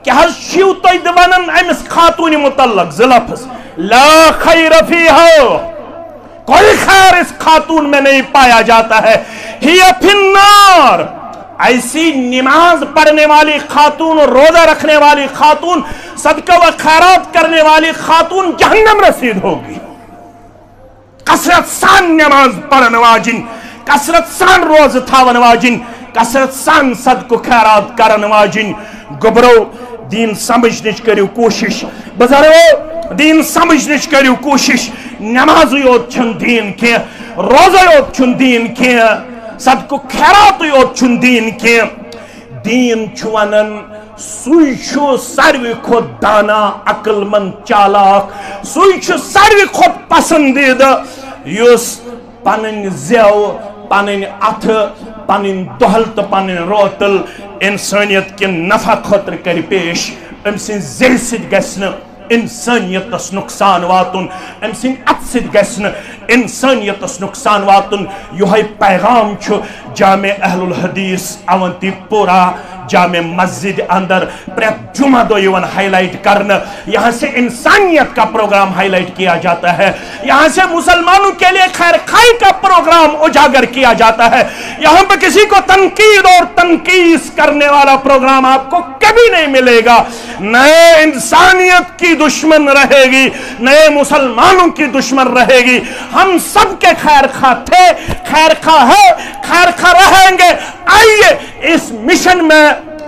کیٛاہ حظ چھِو تُہۍ ونان أمِس خاتوٗنہِ متعلق زٕ لفظ لا خیر فیہا کوئی خیر اس خاتون میں نہیں پایا جاتا ہے ہی فی النار ایسی نماز پڑھنے والی خاتون روزہ رکھنے والی خاتون صدقہ و خیرات کرنے والی خاتون جہنم رسید ہوگی کثرت سان نماز پڑھن واجن کثرت سان روز تھاون واجن کثرت سان صدقہ خیرات کرن واجن گبرو دین سمجھنچ کریو کوشش بزرگو دین سمجھنچ کریو کوشش نماز یوت چھن دین کی روزہ یوت چھن دین کی صدقہ خیرات یوت چھن دین کی دین چھوانن سوئی چھو ساروی خود دانا عقل مند چالاک سوئی چھو ساروی خود پسندیدہ یوس پنن زیو پنن اتھ پنن دہل تو پنن روتل انسانیت کے نفع خطر کر پیش ام سن زی سید گسن انسانیت اس نقصان واتن ام سن ات سید گسن انسانیت اس نقصان واتن یہ پیغام چھو جامع اہل الحدیث اونتی پورا جامع مسجد اندر پریت جمعہ دو یون ہائی لائٹ کرنا یہاں سے انسانیت کا پروگرام ہائی لائٹ کیا جاتا ہے یہاں سے مسلمانوں کے لیے خیر خائی کا پروگرام اجاگر کیا جاتا ہے یہاں پہ کسی کو تنقید اور تنقیس کرنے والا پروگرام آپ کو کبھی نہیں ملے گا نئے انسانیت کی دشمن رہے گی نئے مسلمانوں کی دشمن رہے گی ہم سب کے خیر خواہ تھے خیر خواہ ہے خیر خواہ رہیں گے آئیے اس مشن میں